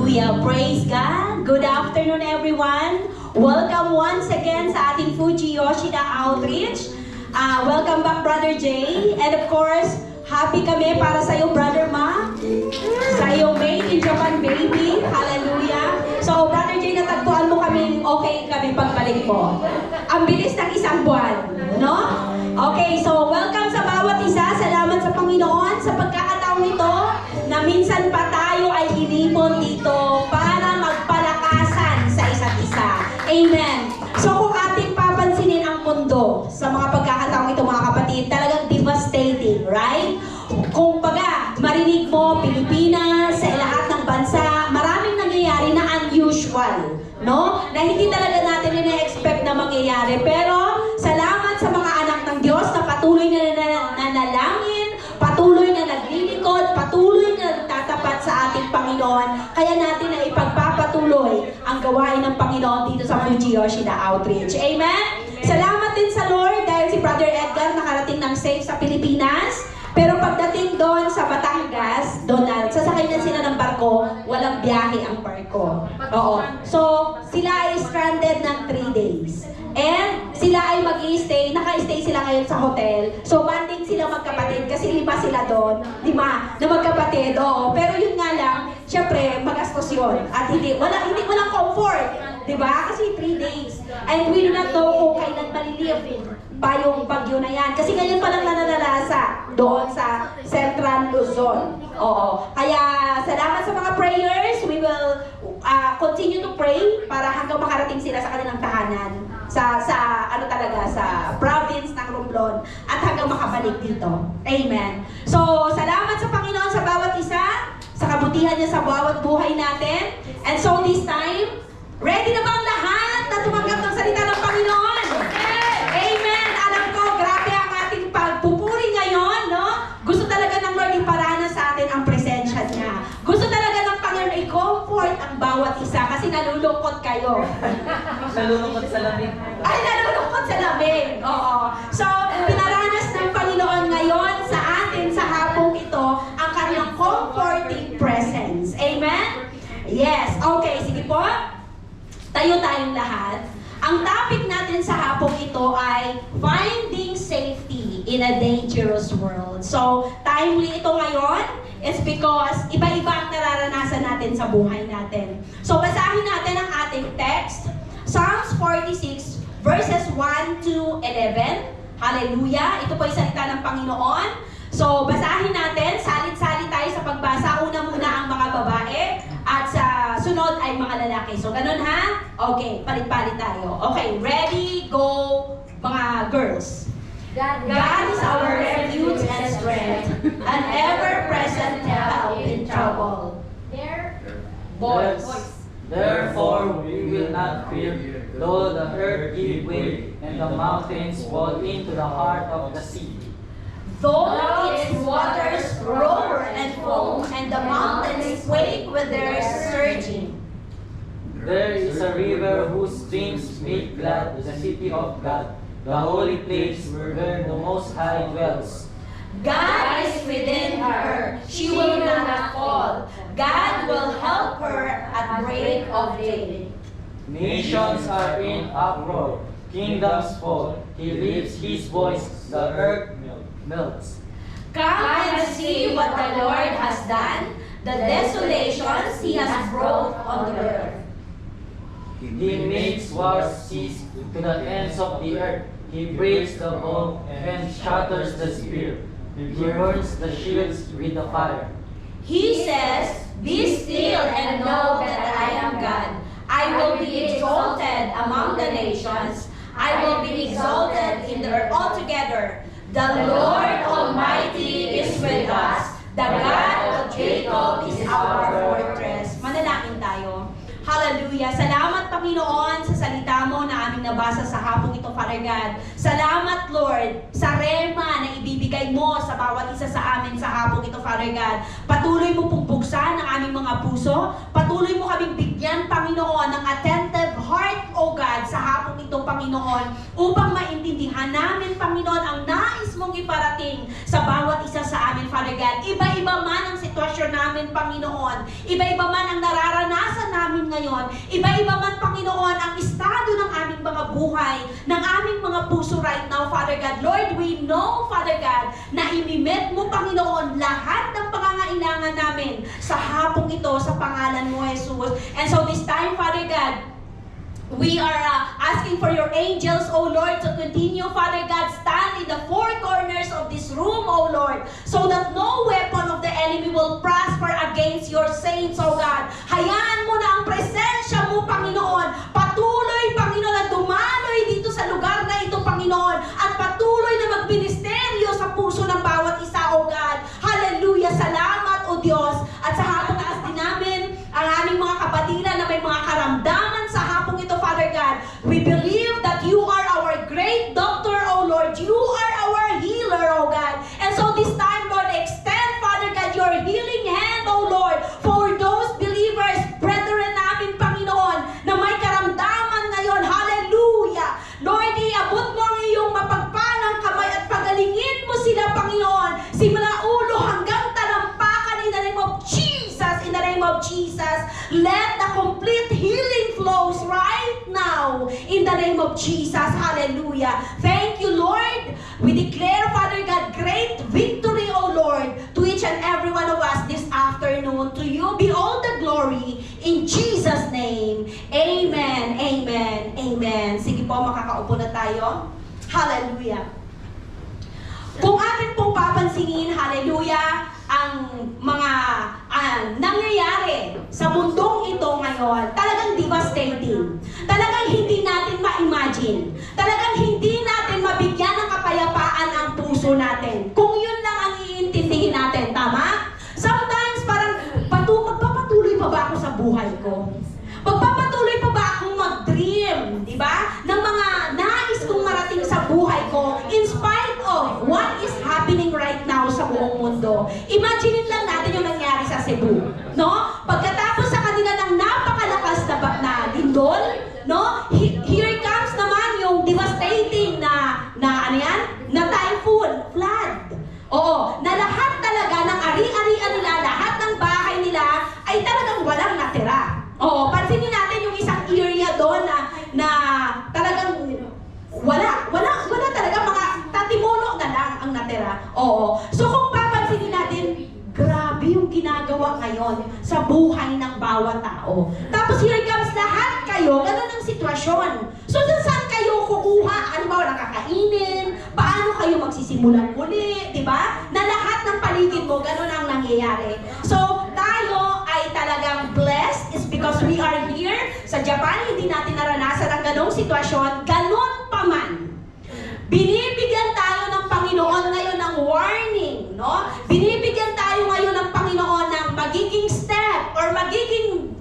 Hallelujah! Praise God! Good afternoon, everyone! Welcome once again sa ating Fuji Yoshida Outreach. Welcome back, Brother Jay. And of course, happy kami para sa iyo, Brother Ma. Sa iyong made in Japan baby. Hallelujah! So, Brother Jay, natagpuan mo kami, okay kami pagbalik mo. Ang bilis ng isang buwan, no? Okay, so welcome sa bawat isa. Salamat sa Panginoon sa pagkakataon nito na minsan pa tayo ay inipon dito para magpalakasan sa isa't isa. Amen. So kung ating papansinin ang mundo sa mga pagkakataong ito, mga kapatid, talagang devastating, right? Kung baga, marinig mo, Pilipinas, sa lahat ng bansa, maraming nangyayari na unusual, no? Na hindi talaga natin ina-expect na mangyayari. Pero, salamat sa mga anak ng Diyos na patuloy na nanalangin, patuloy na naglilingkod, patuloy na tatapat sa ating Panginoon. Kaya natin na ipagpapatuloy ang gawain ng Panginoon dito sa Fuji Yoshida Outreach. Amen? Salamat din sa Lord dahil si Brother Edgar nakarating ng safe sa Pilipinas. Pero pagdating doon sa Batangas, Donald, sasakay na sila ng barko, walang biyahe ang barko. Oo. So, sila ay stranded ng 3 days. And sila ay mag-i-stay, naka-stay sila ngayon sa hotel. So, banding sila magkapatid kasi 5 sila doon. 5 na magkapatid, oo. Pero yun nga lang, syempre, magastos yun. At walang comfort. Diba? Kasi 3 days. And we do not know kung kailan malilive pa yung bagyo na yan. Kasi ngayon pa lang nananalasa doon sa Central Luzon. Oo. Kaya salamat sa mga prayers. We will continue to pray para hanggang makarating sila sa kanilang tahanan. Sa province ng Romblon at hanggang makabalik dito. Amen. So, salamat sa Panginoon sa bawat isa, sa kabutihan niya sa bawat buhay natin. And so this time, ready na ba ang lahat na tumanggap ng salita ng Panginoon? Amen! Alam ko, grabe ang ating pagpupuri ngayon, no? Gusto talaga ng Lord iparanas sa atin ang presensya niya. Gusto talaga ng Panginoon i-comfort ang bawat isa kasi nalulungkot kayo. Nalulungkot sa lamig. Ay, nalulungkot sa lamig. Oo. So, pinaranas ng Panginoon ngayon sa atin sa hapong ito ang kanyang comforting presence. Amen? Yes. Okay, sige po. Tayo tayong lahat. Ang topic natin sa hapong ito ay finding safety in a dangerous world. So, timely ito ngayon is because iba-iba ang nararanasan natin sa buhay natin. So, basahin natin ang ating text. Psalms 46 verses 1 to 11. Hallelujah! Ito po ay salita ng Panginoon. So, basahin natin. Salit-salit tayo sa pagbasa. Una muna ang mga babae at sa sunod ay mga lalaki. So, ganun ha? Okay, palit-palit tayo. Okay, ready, go, mga girls. God is our refuge and strength, an ever-present help in trouble. Boys. Therefore we will not fear, though the earth give way, and the mountains fall into the heart of the sea. Though its waters roar and foam, and the mountains quake with their surging. There is a river whose streams make glad the city of God, the holy place where the Most High dwells. God is within her, she will not fall. God will help her at break of day. Nations are in uproar, kingdoms fall. He lifts his voice, the earth melts. Come and see what the Lord has done, the desolations He has brought on the earth. He makes wars cease to the ends of the earth. He breaks the bow and shatters the spear. He burns the shields with the fire. He says, "Be still and know that I am God. I will be exalted among the nations. I will be exalted in the earth altogether. The Lord Almighty is with us. The God of Jacob is our fortress." Manalangin tayo. Hallelujah. Salamat, Panginoon, sa salita mo na aming nabasa sa hapong ito, Father God. Salamat, Lord, sa rema na ibibigay mo sa bawat isa sa amin sa hapong ito, Father God. Patuloy mo pong buksan ang aming mga puso. Patuloy mo kaming bigyan, Panginoon, ng attentive heart, O God, sa hapong ito, Panginoon, upang maintindihan namin, Panginoon, ang nais mong iparating sa bawat isa sa amin, Father God. Iba-iba man ang sitwasyon namin, Panginoon. Iba-iba man ang nararanasan Panginoon. Iba-iba man, Panginoon, ang estado ng aming mga buhay, ng aming mga puso right now, Father God. Lord, we know, Father God, na imimit mo, Panginoon, lahat ng pangangailangan namin sa hapong ito, sa pangalan mo, Jesus. And so this time, Father God, we are asking for your angels, O Lord, to continue, Father God, stand in the four corners of this room, O Lord, so that no weapon of the enemy will prosper against your saints, O God. Hayaan mo na ang presensya mo, Panginoon, patuloy, Panginoon, na dumaloy dito sa lugar na ito, Panginoon, at patuloy na magministeryo sa puso ng bawat isa, O God. Hallelujah! Salamat, O Diyos. At sa hapong taas din namin, ang aming mga kapatiran na may mga karamdaman sa hapong ito, Father God. We believe that you are our great doctor, O Lord. You are our healer, O God. And so this time, Lord, extend, Father God, your healing hand, O Lord, for those believers, brethren namin, Panginoon, na may karamdaman ngayon. Hallelujah! Lord, iabot mo ang iyong mapagpalang kamay at pagalingin mo sila, Panginoon, simula ulo hanggang talampakan in the name of Jesus, in the name of Jesus. Let the complete healing flows right now in the name of Jesus. Hallelujah. Thank you, Lord. We declare, Father God, great victory, O Lord, to each and every one of us this afternoon. To you be all the glory in Jesus' name. Amen. Amen. Amen. Sige po, makakaupo na tayo. Hallelujah. Kung atin pong papansinin, hallelujah, ang mga nangyayari sa mundong ito ngayon, talagang devastating. Talagang hindi natin ma-imagine. Talagang hindi natin mabigyan ng kapayapaan ang puso natin. Kung yun lang ang iintindihin natin, tama? Sometimes parang, magpapatuloy pa ba ako sa buhay ko? Magpapatuloy pa ba akong mag-dream, di ba? Ng mga nais kong marating sa buhay ko in spite of what is happening right now sa buong mundo. Imagine lang natin yung nangyari sa Cebu, no? Pagkatapos sa kanila ng napakalakas na lindol, no? Here comes naman yung devastating na ano yan? Na typhoon, flood. Oo, na lahat talaga ng ari-arian nila, lahat ng bahay nila ay talagang walang natira. Oo, pansinin natin yung isang area doon na talagang wala talaga, mga tatimuno na lang ang natira. Oo. So kung papansinin natin, grabe yung ginagawa ngayon sa buhay ng bawat tao. Tapos here comes lahat kayo, ganun ang sitwasyon. So saan kayo kukuha? Ano ba, nakakainin? Paano kayo magsisimulan muli? Diba? Na lahat ng paligid mo, ganun ang nangyayari. So tayo ay talagang blessed is because we are here. Sa Japan, hindi natin naranasan ang ganong sitwasyon. Ganon pa man. Binibigyan tayo ng Panginoon ngayon ng warning, no? Binibigyan tayo ngayon ng Panginoon ng magiging step or magiging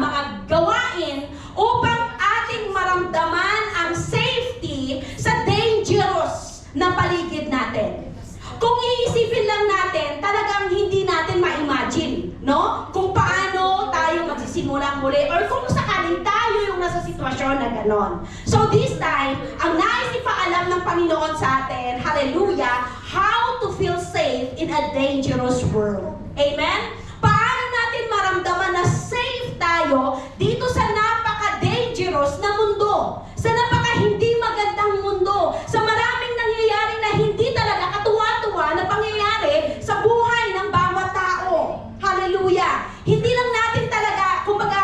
mga gawain upang ating maramdaman ang safety sa dangerous na paligid natin. Kung iisipin lang natin, talagang hindi natin ma-imagine, no? Kung paano tayo magsisimula muli or kung sakaling tayo yung nasa sitwasyon na ganon. So this time, ang nais ipaalam ng Panginoon sa atin, hallelujah, how to feel safe in a dangerous world. Amen? Paano natin maramdaman na safe tayo dito sa napaka-dangerous na mundo? Sa napaka-hindi magandang mundo? Sa maraming nangyayari na hindi talaga katuwa-tuwa na pangyayari sa buhay ng bawat tao. Hallelujah! Hindi lang natin talaga, kumbaga,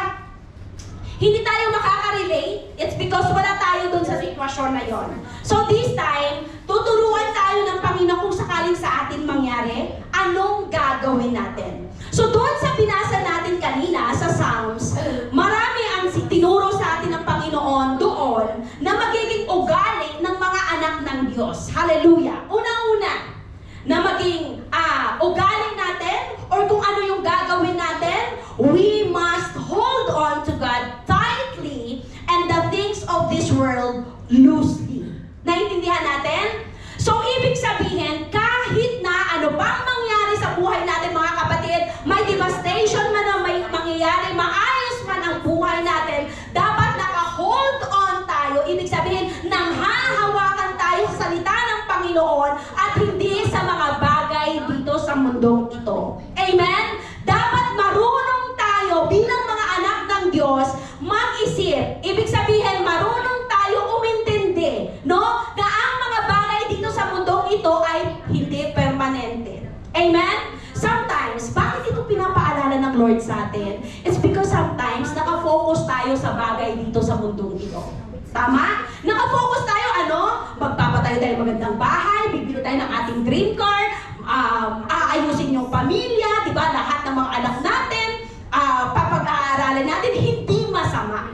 hindi tayo makaka-relate. It's because wala tayo dun sa sitwasyon na yon. So this time, tuturuan tayo ng Panginoon kung sakaling sa atin mangyari, anong gagawin natin. So doon sa binasa natin kanina sa Psalms, marami ang tinuro sa atin ng Panginoon doon na magiging ugali ng mga anak ng Diyos. Hallelujah! Unang-una, na maging ugali natin or kung ano yung gagawin natin, we must hold on to God tightly and the things of this world loosely. Naintindihan natin? So, ibig sabihin, kahit na ano bang mangyari sa buhay natin, mga kapatid, may devastation man na may mangyayari, maayos man ang buhay natin, dapat naka-hold on tayo. Ibig sabihin, nanghahawakan tayo sa salita ng Panginoon at hindi sa mga bagay dito sa mundong ito. Amen? Dapat marunong Diyos, mag-isip. Ibig sabihin, marunong tayo umintindi, no? Na ang mga bagay dito sa mundong ito ay hindi permanente. Amen? Sometimes, bakit ito pinapaalala ng Lord sa atin? It's because sometimes, nakafocus tayo sa bagay dito sa mundong ito. Tama? Nakafocus tayo, magpapatayo tayo ng magandang bahay, bibili tayo ng ating dream car, aayusin yung pamilya, di ba? Lahat ng mga anak natin, papag-aaralan natin, hindi masama.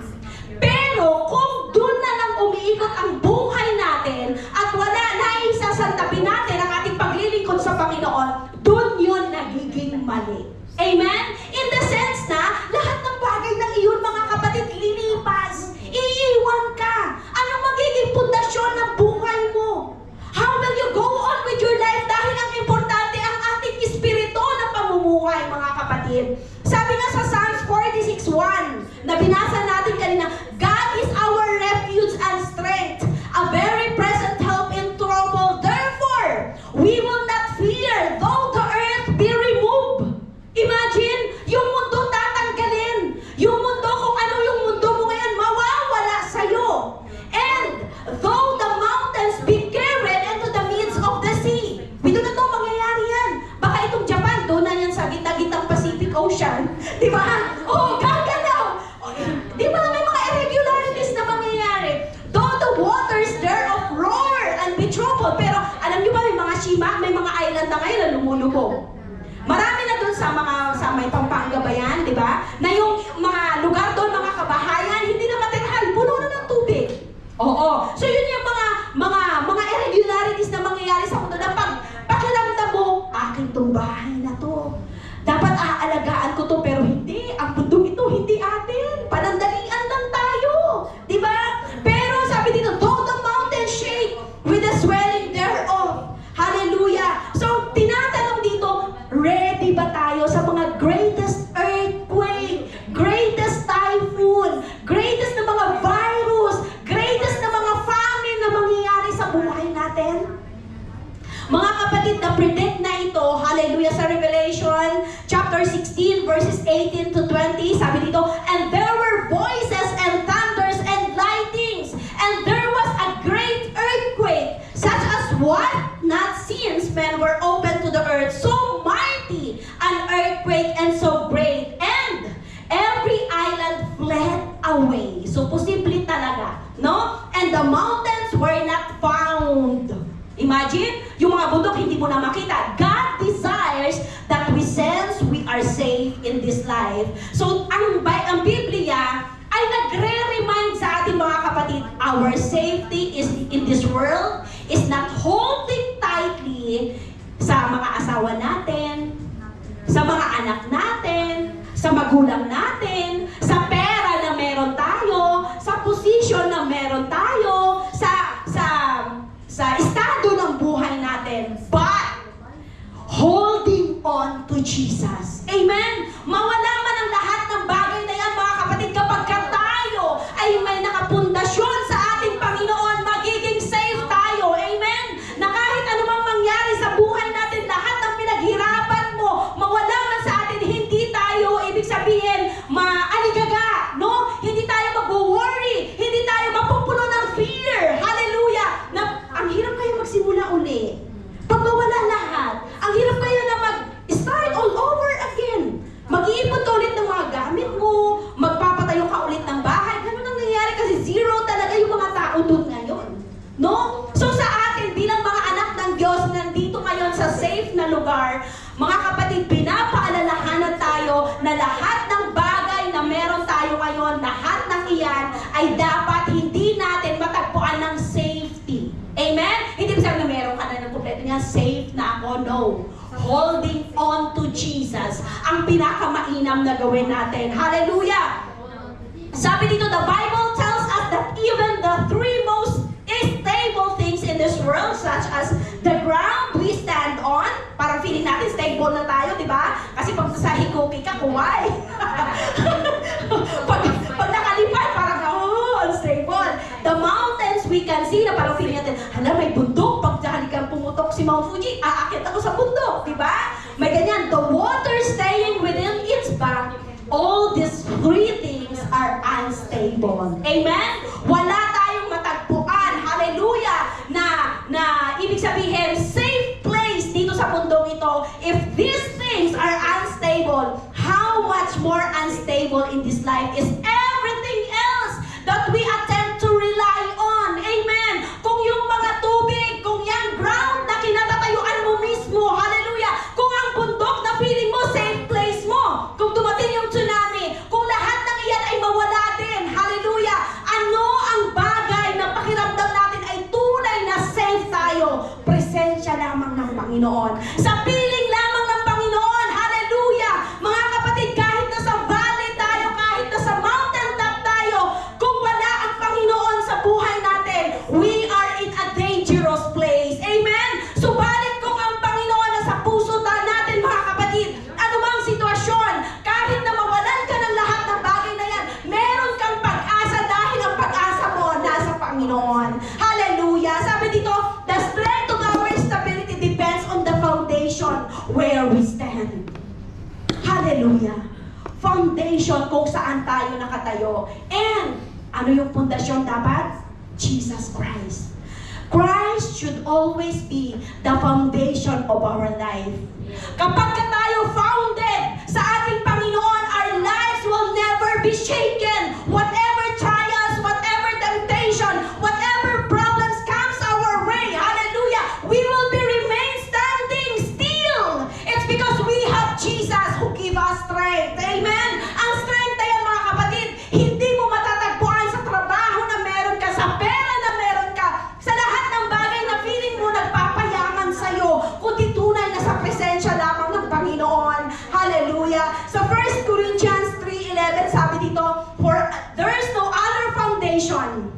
Pero kung doon na lang umiikot ang buhay natin at wala na isasantabi natin ang ating paglilingkod sa Panginoon, doon yun nagiging mali. Amen? In the sense na lahat ng bagay ng iyon, mga kapatid, lilipas. Iiwan ka. Anong magiging pundasyon ng buhay mo? How will you go on with your life? Dahil ang importante ang ating espiritu na pamumuhay, mga kapatid. Sabi nga sa Psalms 46:1 na binasa natin kanina, God is our refuge and strength, a very present help in trouble. Therefore, we will not fear, though the earth be removed. Imagine, yung mundo tatanggalin. Yung mundo, kung ano yung mundo mo ngayon, mawawala sa'yo. And though the mountains be carried into the midst of the sea. We do not know mangyayari yan. Baka itong Japan, doon na yan sa gitna-gitnang Pacific Ocean. Di ba? Oh, gagalaw! Di ba may mga irregularities na mangyayari? Though the waters thereof roar and be troubled. Pero alam nyo ba, may mga shima, may mga island na ngayon na lumulubog. Marami na doon sa may Pampanga ba yan, di ba? Na yung mga lugar doon, mga kabahayan, hindi na matirahan, puno na ng tubig. Oo. So yun yung mga irregularities na mangyayari sa mundo na pakiramdam mo, akin tong bahay na to. Dapat aalagaan ko to, pero hindi. Ang mundo ito, hindi atin. Panandalian lang tayo. Di ba? Pero sabi dito, though the mountains shake with the swelling thereof. Hallelujah. So, tinatanong dito, ready ba tayo sa mga greatest earthquake, greatest typhoon, greatest na mga virus, greatest na mga famine na mangyayari sa buhay natin? Mga kapatid, na-predict na ito, hallelujah, sa Revelation chapter 16 verses 18 to 20, sabi dito, and there were voices and thunders and lightnings, and there was a great earthquake, such as what not since men were opened to the earth, so mighty an earthquake and so great, and every island fled away. So posible talaga, no? And the mountains were not found. Imagine, yung mga bundok hindi mo na makita. God desires that we sense we are safe in this life. So ang Biblia ay nagre-remind sa ating mga kapatid, our safety is in this world is not holding tightly sa mga asawa natin, sa mga anak natin, sa magulang natin, sa pera na meron tayo, sa posisyon na meron tayo, sa estado ng buhay natin, but holding on to Jesus. Amen? Mawala man ang lahat ng bagay na yan, mga kapatid, kapag tayo ay may nakapundasyon sa ating Panginoon, magiging safe tayo. Amen? Na kahit anumang mangyari sa buhay natin, lahat ng pinaghirapan mo, mawala man sa atin, hindi tayo, ibig sabihin, maaligaga, no? Hindi tayo mag-worry, hindi tayo mapupuno ng fear. Hallelujah! Na, ang hirap kayo magsimula uli. Pag mawala lahat, ang hirap kayo na mag-start all over again. Mag-iipon ka ulit ng mga gamit mo, magpapatayo ka ulit ng bahay. Ganun ang nangyayari kasi zero talaga yung mga tao doon ngayon. No? So sa atin, bilang mga anak ng Diyos, nandito ngayon sa safe na lugar, mga kapatid, pinapaalalahanan tayo na lahat ng bagay na meron tayo ngayon, lahat ng iyan ay dapat hindi natin matagpuan ng safety. Amen? Hindi ba sabi na meron ka na ng kompleto niya, safe na ako? No. Holding on to Jesus ang pinakamainam na gawin natin. Hallelujah! Sabi dito, the Bible tells us that even the three most stable things in this world, such as the ground we stand on, parang feeling natin stable na tayo, di ba? Kasi pag sa hikuki ka, kuway. pag nakalipad, parang, unstable. The mountains we can see, na parang feeling natin, hala, may bundok. Pag halikan pumutok si Mount Fuji, aakit ako sa bundok, di ba? May ganyan. The water staying within its bank, all these three things Panginoon. Amen? Wala tayong matagpuan, hallelujah, na ibig sabihin, safe place dito sa mundong ito. If these things are unstable, how much more unstable in this life is everything else that we attempt to rely on. Amen? Kung yung mga tubig, kung yung ground na kinatatayuan mo mismo, hallelujah, kung ang bundok na feeling mo, safe place mo, kung dumating yung tsunami, kung lahat ng iyan ay mawala din, hallelujah, ano ang bagay na pakiramdam natin ay tunay na safe tayo? Presensya lamang ng Panginoon. Sa piling lamang ng Panginoon, hallelujah, mga kapatid, kahit nasa valley tayo, kahit nasa mountain top tayo, kung wala ang Panginoon sa buhay natin, we are in a dangerous place. Amen? Subalit kung ang Panginoon nasa puso natin, mga kapatid, anumang sitwasyon, kahit na mawalan ka ng lahat ng bagay na yan, meron kang pag-asa dahil ang pag-asa mo nasa Panginoon. Hallelujah! Sabi dito, the strength of our stability depends on the foundation where we stand. Hallelujah! Foundation kung saan tayo nakatayo. And, ano yung pundasyon dapat? Jesus Christ. Christ should always be the foundation of our life. Kapag tayo founded sa ating Panginoon, our lives will never be shaken. Whatever trials, whatever temptation, whatever problems comes our way, hallelujah, we will be remain standing still. It's because we have Jesus who give us strength. Amen? Ang strength na yan, mga kapatid, hindi mo matatagpuan sa trabaho na meron ka, sa pera na meron ka, sa lahat ng bagay na feeling mo nagpapayaman sa'yo, kundi tunay na sa presensya lamang ng Panginoon. Hallelujah. Sa 1 Corinthians 3:11, sabi dito, for there is no other foundation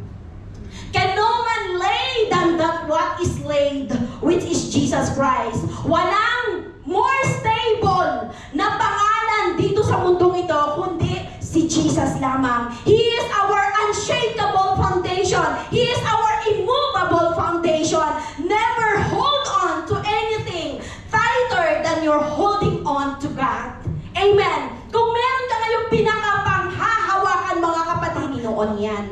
can no man lay than that what is laid, which is Jesus Christ. Walang more stable na pangalan dito sa mundong ito, kundi si Jesus lamang. He is our unshakable foundation. He is our immovable foundation. Never hold on to anything tighter than you're holding on to God. Amen. Kung meron ka ngayong pinakapanghahawakan, mga kapatid, Panginoon yan.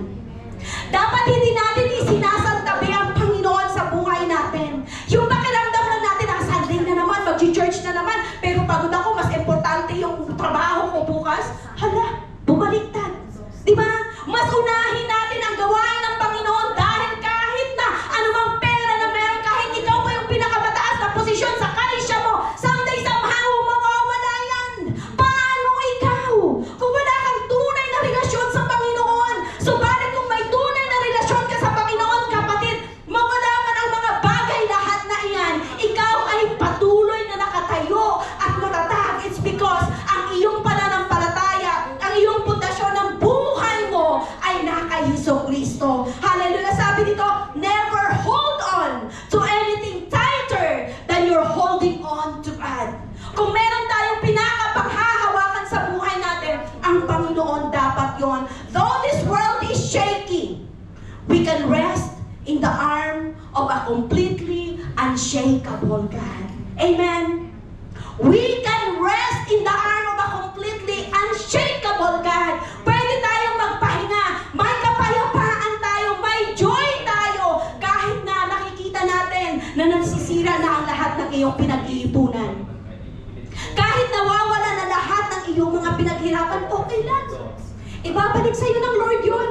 Dapat hindi natin isinasantabi ang Panginoon sa buhay natin. Yung pakiramdam lang natin, Sunday na naman, mag-church na naman, pero pagod ako, mas importante yung trabaho ko bukas. Hala, bumaliktad. Diba? Mas unahin natin ang gawain ng Panginoon dahil kahit na anumang pera na meron, kahit ikaw pa yung pinakamataas na posisyon sa kalisya mo, someday somehow mawawala yan. Paano ikaw? Kung wala kang tunay na relasyon sa Panginoon, subalit kung may tunay na relasyon ka sa Panginoon, kapatid, mawala man ang mga bagay lahat na iyan, ikaw ay patuloy na nakatayo at matatag. It's because ang iyong pananampalataya, ang iyong pundasyon ng buhay mo ay naka Hesus Kristo. Hallelujah! Sabi dito, never hold on to anything tighter than you're holding on to God. Kung meron tayong pinakapanghahawakan sa buhay natin, ang Panginoon dapat yon. Though this world is shaky, we can rest in the arm of a completely unshakable God. Amen? We can rest in the arm of a completely unshakable God. Pwede tayong magpahinga. May kapayapaan tayo. May joy tayo. Kahit na nakikita natin na nagsisira na ang lahat ng iyong pinag-iipunan. Kahit nawawala na lahat ng iyong mga pinaghirapan, okay lang. Ibabalik sa iyo ng Lord yun.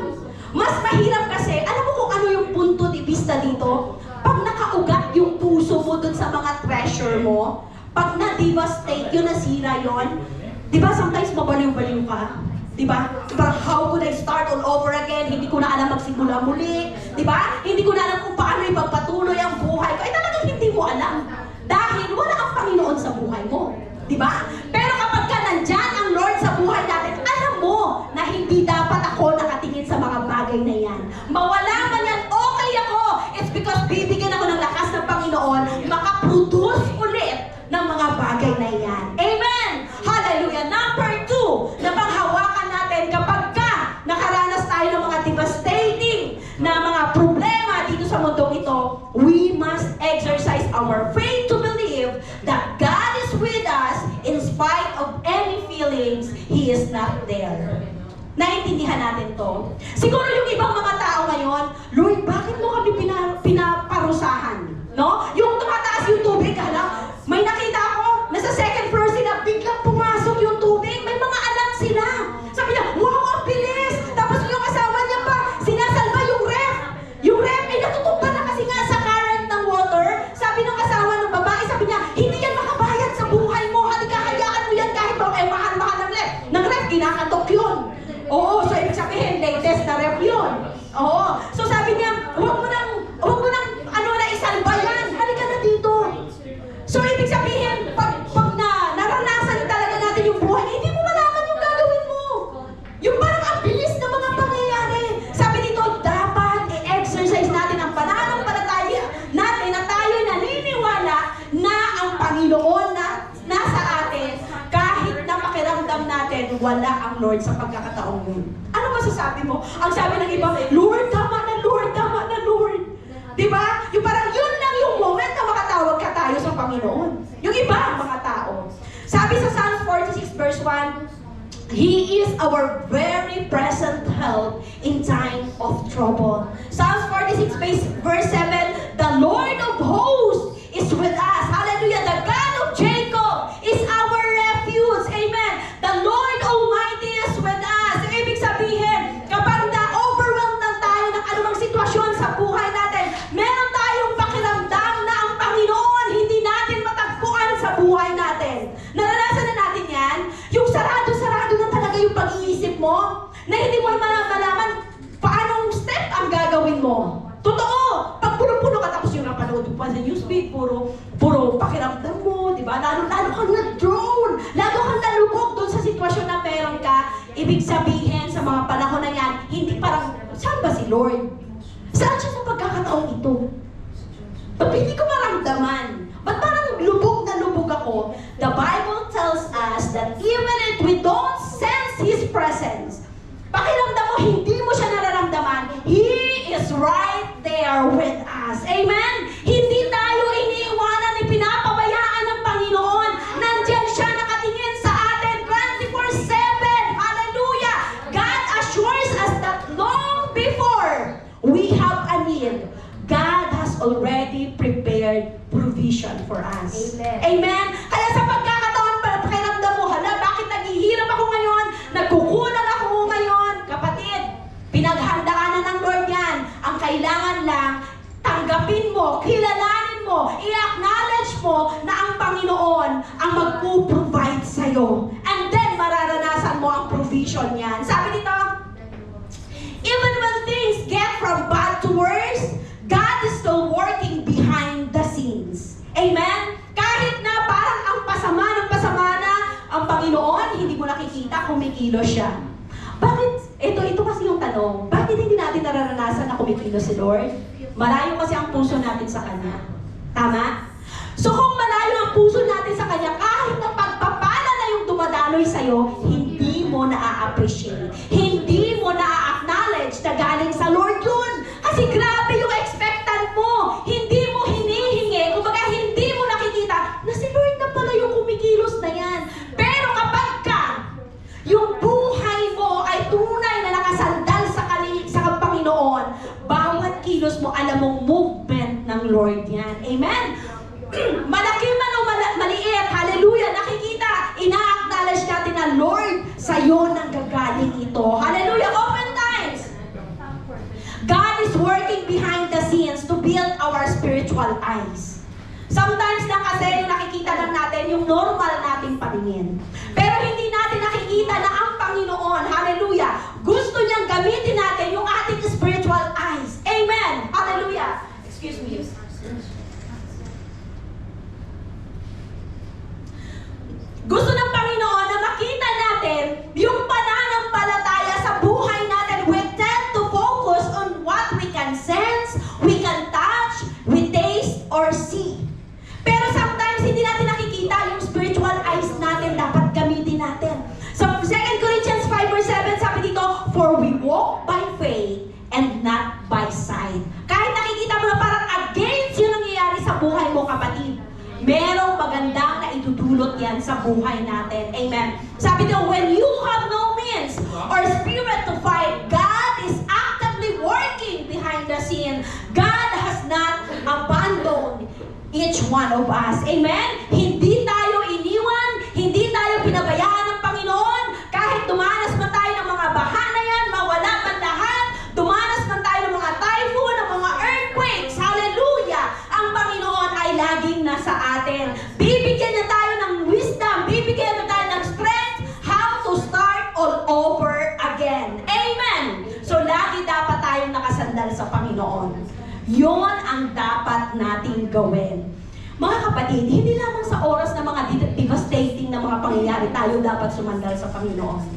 Mas mahirap kasi, alam mo kung ano yung punto de vista dito? Pag nakaugat yung puso mo dun sa mga treasure mo, pag na-devastate yun, nasira yun, di ba sometimes mabaliw-baliw ka? Di ba? Parang how could I start all over again? Hindi ko na alam magsimula muli. Di ba? Hindi ko na alam kung paano ipagpatuloy ang buhay ko. Eh talagang hindi mo alam. Dahil wala ang Panginoon sa buhay mo. Di ba? Pero kapag ka nandyan ang Lord sa buhay natin, alam mo na hindi dapat ako nakatingin sa mga bagay na yan. Mawala man yan, okay ako. It's because bibigyan ako ng lakas ng Panginoon, makaproduce ulit ng mga bagay na yan. Amen! Hallelujah! Number 2, na panghawakan natin kapag ka nakaranas tayo ng mga devastating na mga problema dito sa mundong ito, we must exercise our faith to believe that God is with us in spite of any feelings He is not there. Naintindihan maintindihan natin to. Siguro yung ibang mga tao ngayon, Lord, bakit mo kami pinaparusahan? No? Yung tumataas yung tubig, hala, may nakita ako, nasa second floor sila, biglang pumasok yung tubig, may mga anak sila. Sabi niya, wow, ang bilis! Tapos yung asawa niya pa, sinasalba yung ref. Yung ref, ay natutumba na kasi nga sa current ng water. Sabi ng asawa ng babae, sabi niya, hindi yan makabayad sa buhay mo. Halika, hayaan mo yan kahit ba, mahal-mahal ng ref. Ng ref, kinakatok yun. Oo, so ibig sabihin, latest na ref yun. Oo. So sabi niya, huwag mo nang, isalba yan. Halika na dito. So ibig sabihin, pag naranasan talaga natin yung buhay, hindi mo malaman yung gagawin mo. Yung parang ang bilis na mga pangyayari. Sabi dito, dapat i-exercise natin ang pananampalataya natin na tayo naniniwala na ang Panginoon na nasa atin, kahit na pakiramdam natin, wala ang Lord sa pagkakataong yun. Ano masasabi mo? Ang sabi ng iba, Lord, tama na Lord, tama na Lord. Diba? Yung parang yun lang yung moment na makatawag ka tayo sa Panginoon. Yung iba, mga tao. Sabi sa Psalms 46 verse 1, He is our very present help in time of trouble. Psalms 46 verse 7, The Lord of hosts is with us. Hallelujah. The God of Jacob is our refuge. Amen. The Lord Almighty is with us. Ibig sabihin, kapag na-overwhelmed na tayo ng anumang sitwasyon sa buhay natin, meron tayong pakiramdam na ang Panginoon hindi natin matagpuan sa buhay natin. Naranasan na natin yan? Yung sarado-sarado na talaga yung pag-iisip mo, na hindi mo malaman paanong step ang gagawin mo. Totoo! Pag puno-puno ka tapos yung napanood pa sa newsfeed, puro pakiramdam mo, di ba? Lalo kang na-drone, lalo kang nalubog doon sa sitwasyon na meron ka. Ibig sabihin sa mga panahon na yan, hindi parang, saan ba si Lord? Saan siya sa pagkakataong ito? Ba't hindi ko maramdaman? Ba't parang lubog na lubog ako? The Bible tells us that even if we don't sense His presence, pakiramdam mo, hindi mo siya nararamdaman, He is right there with us. Amen? Hindi tayo iniiwanan ni pinapabayaan ng Panginoon. Nandiyan siya nakatingin sa atin 24/7. Hallelujah! God assures us that long before we have a need, God has already prepared provision for us. Amen. Amen? Kaya sa pagkakataon, pakiramdam mo, hala, bakit naghihirap ako ngayon? Nagkukulang ako ngayon. Kapatid, pinaghandaan na ng Lord yan. Ang kailangan lang, tanggapin mo, kilalanin mo, i-acknowledge mo na ang Panginoon ang magpo-provide sa'yo. And then, mararanasan mo ang provision yan. Sabi dito, even when things get from bad to worse, God is still working behind the scenes. Amen? Kahit na parang ang pasama na, ang Panginoon, hindi mo nakikita, kumikilos siya. Bakit? Ito kasi yung tanong. Bakit hindi natin nararanasan na kumikilos si Lord? Malayo kasi ang puso natin sa Kanya. Tama? So kung malayo ang puso natin sa Kanya, kahit na pagpapala na yung dumadaloy sa'yo, hindi mo na-appreciate. Hindi mo na-acknowledge na galing sa Lord yun. Kasi grabe yung expectant mo. Hindi mo hinihingi. Kumbaga, hindi mo nakikita na si Lord na pala yung kumikilos na yan. Pero kapag ka, yung buhay mo ay tunay na nakasandal sa Panginoon, bawat kilos mo, alam mong movement ng Lord yan. Amen? Malaki man o maliit, hallelujah, nakikita, ina-acknowledge natin na Lord, sa'yo nang gagaling ito. Hallelujah, oftentimes, God is working behind the scenes to build our spiritual eyes. Sometimes na kasi yung nakikita lang natin yung normal nating paningin. Pero hindi natin nakikita na ang Panginoon, hallelujah, gusto niyang gamitin natin yung ating spiritual eyes. Amen! Hallelujah! Excuse me. Gusto ng Panginoon na makita natin yung pananampalataya sa buhay natin. We tend to focus on what we can sense, we can touch, we taste, or see. Pero sometimes hindi natin nakikita yung spiritual eyes natin, dapat gamitin natin. So 2 Corinthians 5 verse 7, sabi dito, for we walk by faith and not by sight. Kahit nakikita mo na parang against yung nangyayari sa buhay mo, kapatid, merong magandang na idudulot yan sa buhay natin. Amen. Sabi dito, when you have no means or spirit to fight one of us. Amen? Hindi tayo iniwan, hindi tayo pinabayaan ng Panginoon, kahit dumanas man tayo ng mga baha na yan, mawala man lahat, dumanas man tayo ng mga typhoon, ng mga earthquakes, hallelujah! Ang Panginoon ay laging nasa atin. Bibigyan niya tayo ng wisdom, bibigyan niya tayo ng strength, how to start all over again. Amen! So, lagi dapat tayong nakasandal sa Panginoon. Yon ang dapat nating gawin. Mga kapatid, hindi lamang sa oras ng mga devastating na mga pangyayari tayo dapat sumandal sa Panginoon.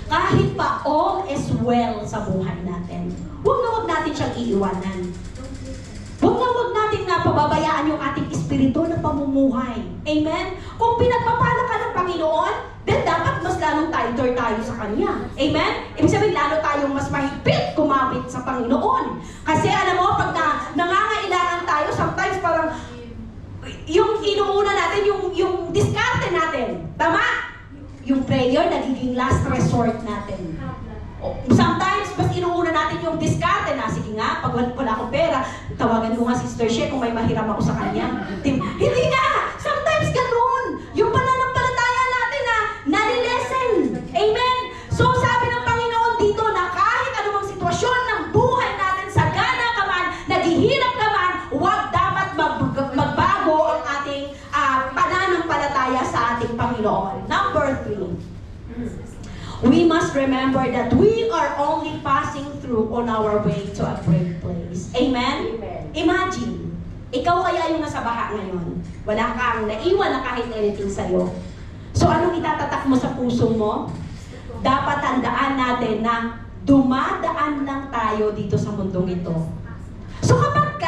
Kahit pa all is well sa buhay natin, huwag natin siyang iiwanan. Huwag natin na pababayaan yung ating espiritu na pamumuhay. Amen? Kung pinagpapala ka ng Panginoon, then dapat mas lalong tighter tayo sa Kanya. Amen? Ibig sabihin, lalo tayong mas mahigpit kumapit sa Panginoon. Kasi alam mo, pag nangangailangan tayo, sometimes parang yung inuuna natin, yung diskarte natin. Tama? Yung prayer, nagiging last resort natin. Sometimes, mas inuuna natin yung diskarte na, sige nga, pag wala akong pera, tawagan ko nga si Sister Shea kung may mahiram ako sa kanya. Hindi nga! Sometimes ganun! Yung pananampalataya natin na nalilesen. Amen? So, sabi ng Panginoon dito na kahit anumang sitwasyon ng buhay natin, sagana ka man, naghihirap ka man, huwag dapat magbago ang ating pananampalataya sa ating Panginoon. Number 3. We must remember that we are only passing through on our way to a great place. Amen? Amen. Imagine, ikaw kaya yung nasa baha ngayon. Wala kang naiwan na kahit anything sa'yo. So anong itatatak mo sa puso mo? Dapat tandaan natin na dumadaan lang tayo dito sa mundong ito. So kapag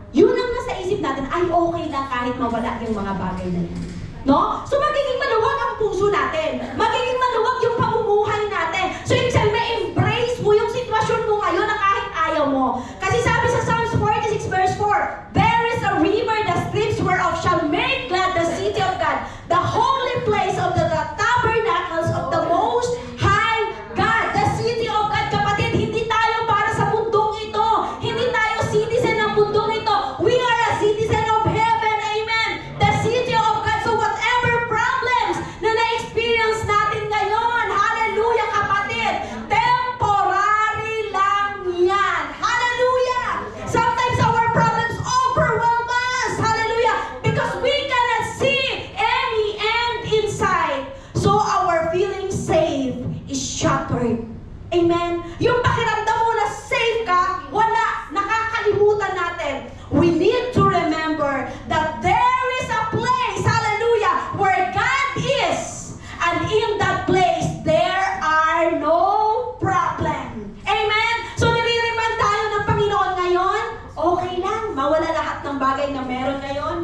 yun ang nasa isip natin, ay okay lang kahit mawala yung mga bagay na yan. No? So magiging maluwag ang puso natin. Magiging maluwag yung pamumuhay natin. So ibig sabihin, ma-embrace mo yung sitwasyon mo ngayon na kahit ayaw mo. Kasi sabi sa Psalms 46 verse 4, there is a river, the streams whereof shall make glad the city of God, the holy place of the tabernacles of the Most High God. The city of God, kapatid, hindi tayo para sa mundong ito. Hindi tayo citizen ng mundong ito. We are a citizen of heaven. Amen. The city of God. So whatever problems na na-experience natin ngayon, hallelujah kapatid, temporary lang yan. Hallelujah. Sometimes our problems overwhelm us. Hallelujah. Because we cannot see any end inside. So our feeling safe is shattered. Amen. Yung pakiramdam mo na safe ka, wala. Nakakalimutan natin. We need to remember that there is a place, hallelujah, where God is. And in that place, there are no problem. Amen? So nire-remind tayo ng Panginoon ngayon, okay lang, mawala lahat ng bagay na meron ngayon.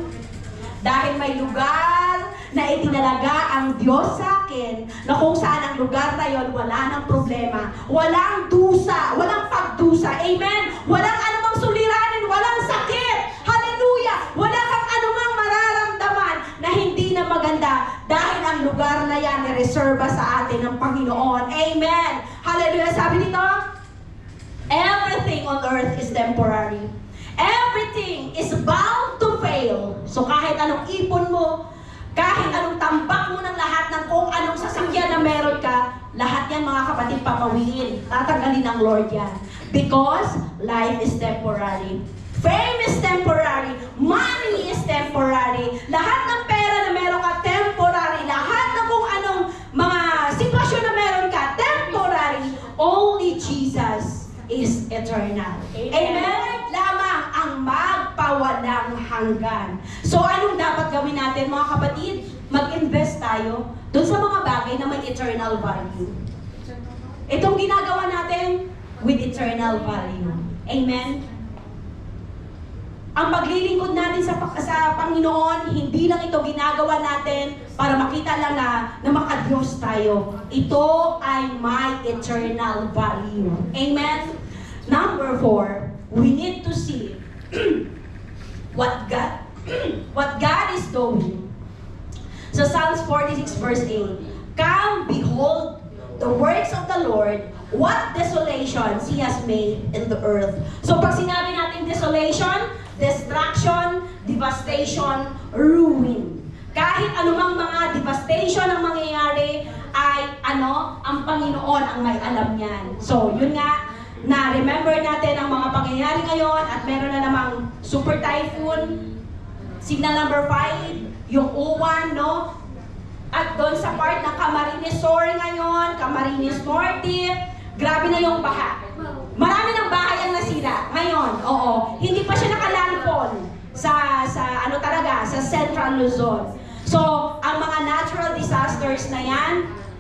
Dahil may lugar na itinalaga ang Diyos sa akin, na kung saan ang lugar na yon, wala nang problema. Walang dusa, walang pagdusa. Amen? Walang anumang suliranin, walang sakit. Hallelujah! Wala kang anumang mararamdaman na hindi na maganda dahil ang lugar na yan nireserba sa atin ng Panginoon. Amen! Hallelujah! Sabi nito, everything on earth is temporary. Everything is bound to fail. So kahit anong ipon mo, kahit anong tambak mo ng lahat ng kung anong sasakyan na meron ka, lahat yan mga kapatid papawiin. Tatanggalin ng Lord yan. Because life is temporary. Fame is temporary. Money is temporary. Lahat ng pera na meron ka, temporary. Lahat ng kung anong mga sitwasyon na meron ka, temporary. Only Jesus is eternal. Amen? Lamang ang magpawalang hanggan. So, anong dapat gawin natin mga kapatid? Mag-invest tayo doon sa mga bagay na may eternal value. Itong ginagawa natin with eternal value. Amen? Ang paglilingkod natin sa Panginoon, hindi lang ito ginagawa natin para makita lang na makadiyos tayo. Ito ay may eternal value. Amen? Number 4, we need to see what God is doing. So Psalms 46 verse 8, come, behold the works of the Lord, what desolations He has made in the earth. So pag sinabi natin desolation, destruction, devastation, ruin. Kahit anumang mga devastation ang mangyayari, ay ang Panginoon ang may alam niyan. So, yun nga, na-remember natin ang mga pangyayari ngayon at meron na namang super typhoon, signal number 5, yung U1, no? At doon sa part ng Camarines Sur ngayon, Camarines Norte, grabe na yung baha. Marami ng bahay ang nasira ngayon, oo. Hindi pa siya nakalandfall sa sa Central Luzon. So, ang mga natural disasters na yan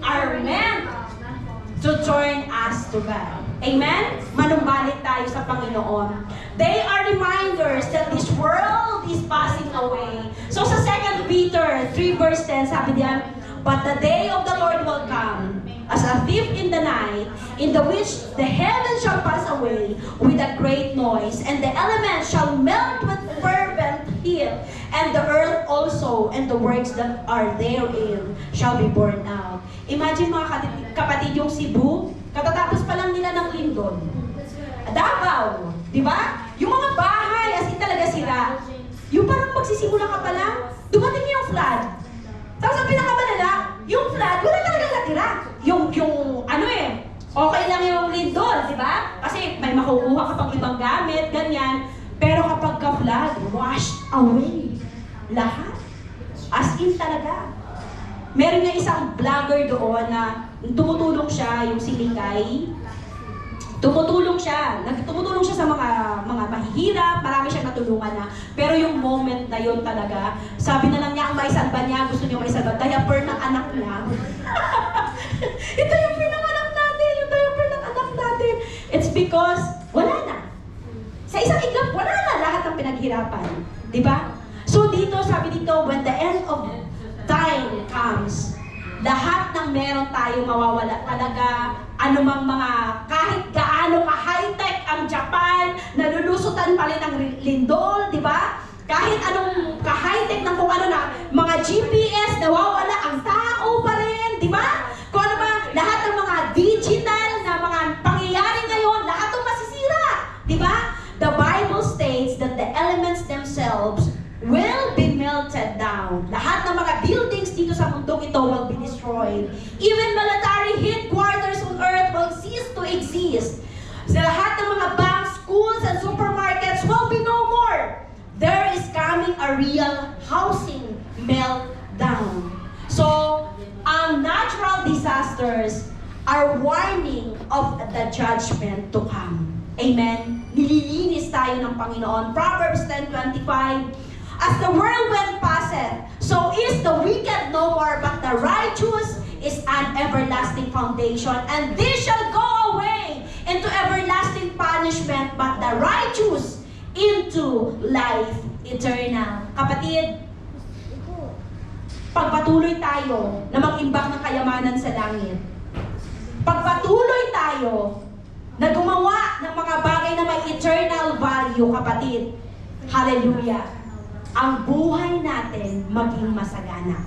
are meant to turn us to God. Amen? Manumbalik tayo sa Panginoon. They are reminders that this world is passing away. So sa 2 Peter 3 verse 10, sabi diyan, but the day of the Lord will come as a thief in the night, in the which the heavens shall pass away with a great noise, and the elements shall melt with fervent heat, and the earth also, and the works that are therein shall be burned out. Imagine mga kapatid yung Cebu, katatapos pa lang nila ng lindol. Davao, di ba? Yung mga bahay, as in talaga sira. Yung parang magsisimula ka pa lang, dumating yung flood. Tapos ang pinakamalala, yung flood, wala talagang natira. Yung okay lang yung lindol, di ba? Kasi may makukuha ka pang ibang gamit, ganyan. Pero kapag ka-flood, washed away. Lahat. As in talaga. Meron nga isang vlogger doon na tumutulong siya, yung si Likay. Tumutulong siya sa mga mahihirap, marami siyang natulungan na. Pero yung moment na yun talaga, sabi na lang niya ang maisalba niya, gusto niya maisalba, diaper ng anak niya. Yung diaper ng anak natin. It's because wala na. Sa isang iglap, wala na lahat ng pinaghirapan. Di ba? So dito, sabi dito, when the end of time comes, lahat ng meron tayo mawawala talaga. Anumang mga, kahit gaano ka-high-tech ang Japan, nalulusutan pa rin ng lindol, di ba? Kahit anong ka-high-tech ng kung ano na, mga GPS, nawawala, ang tao pa rin, di ba? Kung ano ba, lahat ng mga digital na mga pangyayari ngayon, lahat ng masisira, di ba? The Bible states that the elements themselves will be melted down. Lahat ng mga buildings dito sa mundong ito will be destroyed. Even military headquarters on earth will cease to exist. Sa lahat ng mga banks, schools, and supermarkets will be no more. There is coming a real housing meltdown. So, ang natural disasters are warning of the judgment to come. Amen? Nililinis tayo ng Panginoon. Proverbs 10:25, as the whirlwind passeth, so is the wicked no more, but the righteous is an everlasting foundation. And this shall go away into everlasting punishment, but the righteous into life eternal. Kapatid, pagpatuloy tayo na mag-imbak ng kayamanan sa langit. Pagpatuloy tayo na gumawa ng mga bagay na may eternal value, kapatid. Hallelujah. Ang buhay natin maging masagana.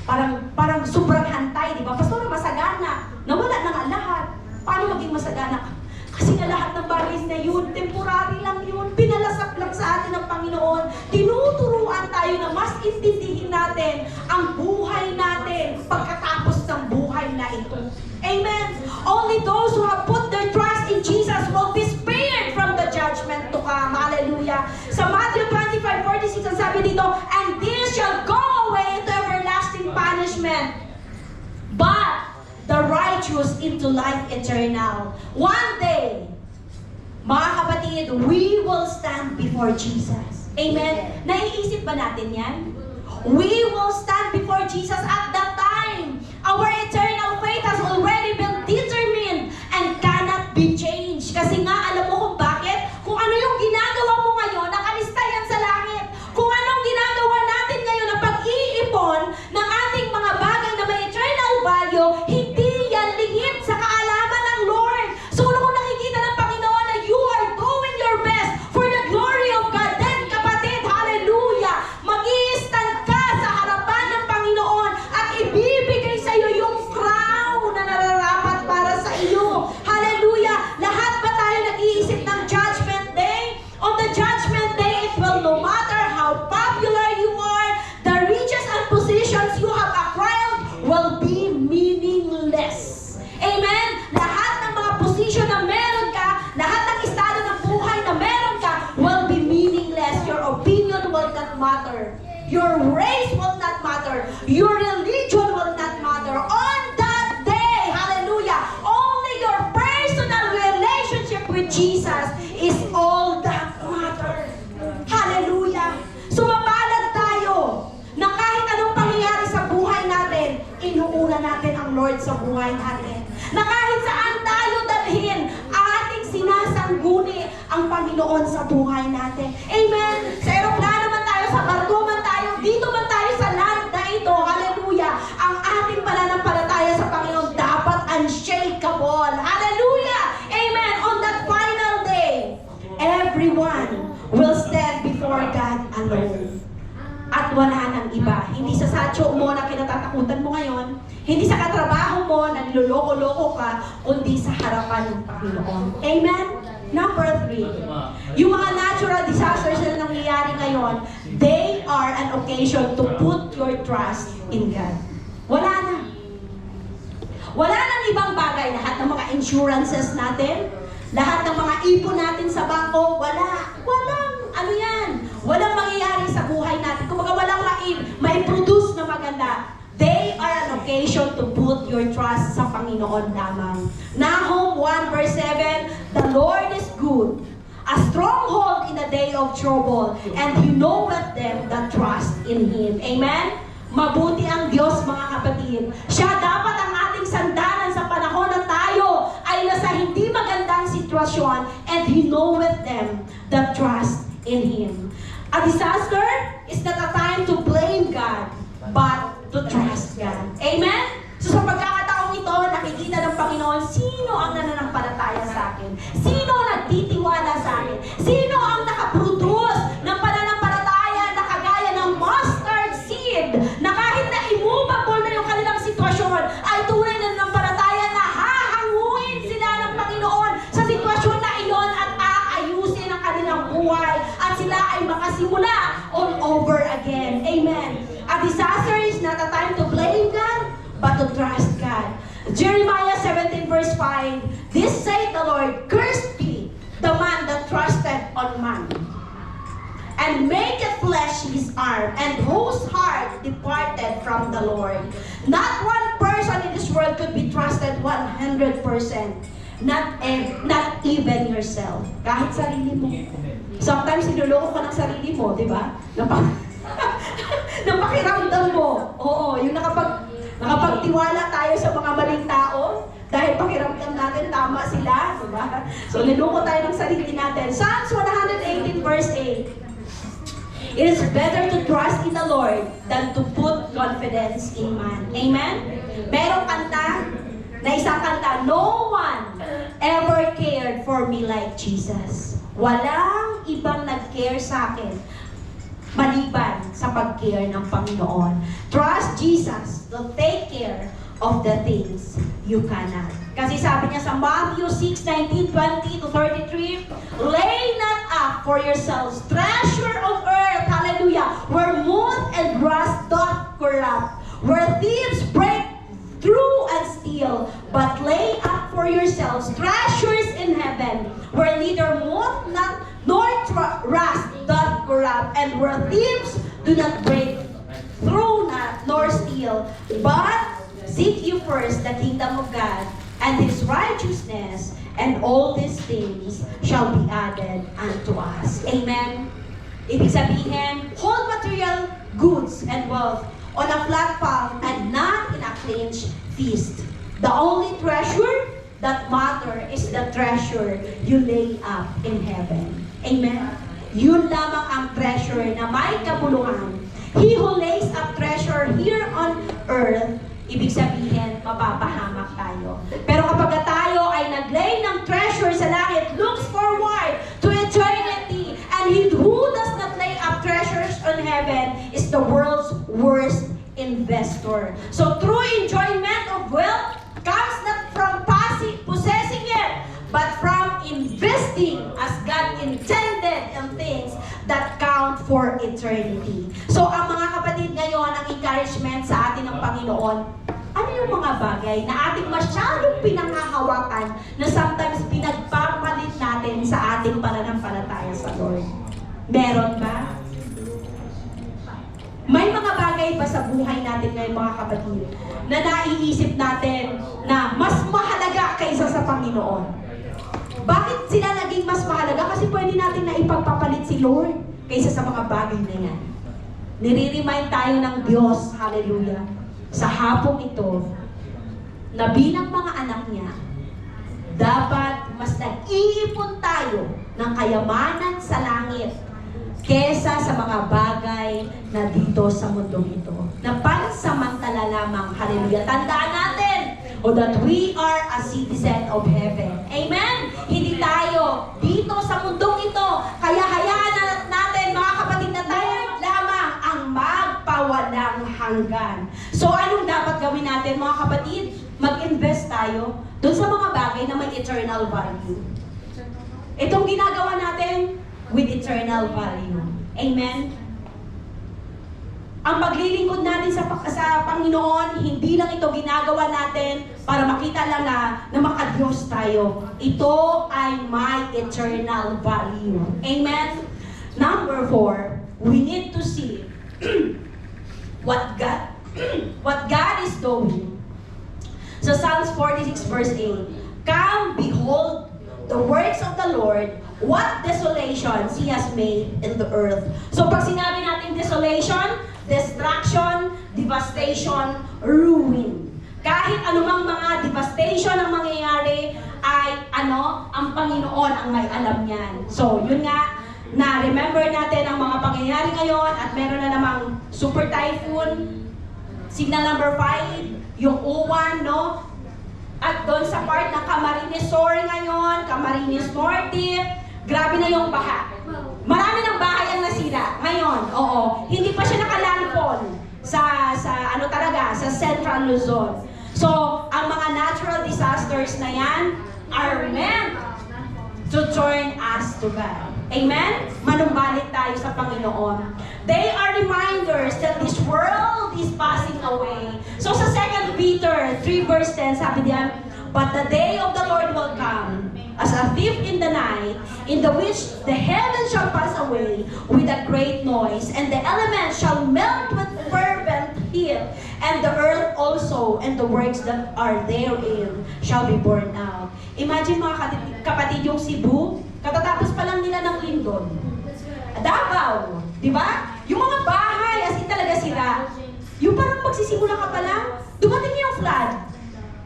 Parang sobrang hantay, di ba? Pastor, masagana. Nawala na nga lahat. Paano maging masagana? Kasi na lahat ng bagay na yun, temporary lang yun. Pinalasap lang sa atin ng Panginoon. Tinuturuan tayo na mas intindihin natin ang buhay natin pagkatapos ng buhay na ito. Amen? Only those who have put their trust in Jesus will be spared from the judgment to come. Hallelujah. Sa Matthew 25:46, ang sabi dito, and this shall go away into everlasting punishment, but the righteous into life eternal. One day, mga kapatid, we will stand before Jesus. Amen? Naiisip ba natin yan? We will stand before Jesus at that time. Our eternal fate has already been determined and cannot be changed. Kasi nga, alam mo kung bakit? Kung ano yung ginagawa mo ngayon, nakalista yan sa langit. Kung anong ginagawa natin ngayon na pag-iipon ng ating mga bagay na may eternal value, hindi yan lingid sa kaalaman ng Lord. So, kung nakikita ng Panginoon na you are doing your best for the glory of God, then kapatid, hallelujah, mag-i-stand ka sa harapan ng Panginoon at ibibigay sa iyo yung Panginoon sa buhay natin. Amen! Sa aeroplano man tayo, sa barko man tayo, dito man tayo sa land na ito, hallelujah! Ang ating pananampalataya sa Panginoon dapat unshakable. Hallelujah! Amen! On that final day, everyone will stand before God alone. At wala nang iba. Hindi sa satyo mo na kinatatakutan mo ngayon, hindi sa katrabaho mo na niloloko-loko ka, kundi sa harapan ng Panginoon. Amen? Number 3, yung mga natural disasters na nangyayari ngayon, they are an occasion to put your trust in God. Wala na. Wala nang ibang bagay. Lahat ng mga insurances natin, lahat ng mga ipon natin sa bangko, walang, ano yan, walang mangyayari sa buhay natin. Kung walang mai-produce na maganda, they are an occasion to put your trust sa Panginoon lamang. Nahum 1 verse 7, the Lord is good, a stronghold in the day of trouble, and He knoweth them that trust in Him. Amen? Mabuti ang Diyos, mga kapatid. Siya dapat ang ating sandalan sa panahon na tayo ay nasa hindi magandang sitwasyon, and He knoweth them that trust in Him. A disaster is not a time to blame God, but to trust God. Amen? So sa pagkakataong ito, nakikita ng Panginoon, sino ang nananampalataya sa akin? Sino ang nagtitiwala sa akin? Sino ang nakaproduce ng pananampalataya na kagaya ng mustard seed, na kahit na immovable na yung kanilang sitwasyon, ay tunay na nanampalataya na hahanguin sila ng Panginoon sa sitwasyon na iyon at aayusin ang kanilang buhay at sila ay makasimula all over again. Amen. A disaster is not a time to blame God, but to trust God. Jeremiah 17 verse 5, this saith the Lord, cursed be the man that trusted on man, and maketh flesh his arm, and whose heart departed from the Lord. Not one person in this world could be trusted 100%. Not even yourself. Kahit sarili mo. Sometimes sinuloko ka ng sarili mo, di ba? Napakiramdam mo. Oo, yung nakapagtiwala tayo sa mga maling tao dahil pakiramdam natin tama sila, di ba? So, niloko tayo ng sarili natin. Psalms 118 verse 8. It is better to trust in the Lord than to put confidence in man. Amen? Merong kanta, na isang kanta, no one ever cared for me like Jesus. Walang ibang nag-care sa akin maliban sa pag-care ng Panginoon. Trust Jesus to take care of the things you cannot. Kasi sabi niya sa Matthew 6:19-20-33, lay not up for yourselves treasure on earth, hallelujah, where moth and rust doth corrupt, where thieves break through and steal, but lay up for yourselves treasures in heaven, where neither moth nor rust doth corrupt, and where thieves do not break through nor steal. But seek you first the kingdom of God and His righteousness, and all these things shall be added unto us. Amen? Ibig sabihin, hold material goods and wealth on a flat palm and not in a clenched fist. The only treasure that matter is the treasure you lay up in heaven. Amen? Yun lamang ang treasure na may kabuluhan. He who lays up treasure here on earth, ibig sabihin, mapapahamak tayo. Pero kapag tayo ay naglay ng treasure sa langit, looks forward to eternity, and he who does not lay up treasures on heaven is the world's worst investor. So true enjoyment of wealth comes not from possessing it, but from investing as God intended in things that count for eternity. So ang mga kapatid ngayon, ang encouragement sa atin ng Panginoon, ano yung mga bagay na ating masyadong pinanghahawakan na sometimes pinagpapalit natin sa ating pananampalataya sa Lord? Meron ba? May mga bagay ba sa buhay natin ngayon, mga kapatid, na naiisip natin na mas mahalaga kaysa sa Panginoon? Bakit sila naging mas mahalaga? Kasi pwede natin na ipagpapalit si Lord kaysa sa mga bagay na yan. Nire-remind tayo ng Diyos, hallelujah, sa hapong ito, na bilang mga anak niya, dapat mas nag-iipon tayo ng kayamanan sa langit kesa sa mga bagay na dito sa mundong ito. Na pansamantala lamang. Hallelujah. Tandaan natin, that we are a citizen of heaven. Amen? Hindi tayo dito sa mundong ito. Kaya hayaan natin, mga kapatid, na tayo lamang ang magpawalang hanggan. So, anong dapat gawin natin, mga kapatid? Mag-invest tayo dun sa mga bagay na may eternal value. Itong ginagawa natin with eternal value. Amen? Ang paglilingkod natin sa Panginoon, hindi lang ito ginagawa natin para makita lang na makadiyos tayo. Ito ay may eternal value. Amen? Number 4, we need to see what God is doing. So Psalms 46 verse 8, come, behold the works of the Lord, what desolations He has made in the earth. So pag sinabi natin desolation, destruction, devastation, ruin. Kahit anumang mga devastation ang mangyayari, ay ang Panginoon ang may alam niyan. So, yun nga, na remember natin ang mga pangyayari ngayon at meron na namang super typhoon, signal number 5, yung U1, no? At doon sa part ng Camarines Sur ngayon, Camarines Norte, grabe na yung baha. Marami ng bahay ang nasira ngayon. Oo, hindi pa siya nakalandfall sa sa Central Luzon. So, ang mga natural disasters na yan are meant to turn us to God. Amen? Manumbalik tayo sa Panginoon. They are reminders that this world is passing away. So sa 2 Peter 3 verse 10, sabi diyan, but the day of the Lord will come as a thief in the night, in the which the heavens shall pass away with a great noise, and the elements shall melt with fervent heat, and the earth also, and the works that are therein shall be burned out. Imagine mga kapatid, yung Cebu, katatapos pa lang nila ng lindol. Davao, di ba? Yung mga bahay, as in talaga sira. Yung parang magsisimula ka pa lang, dumating yung flood.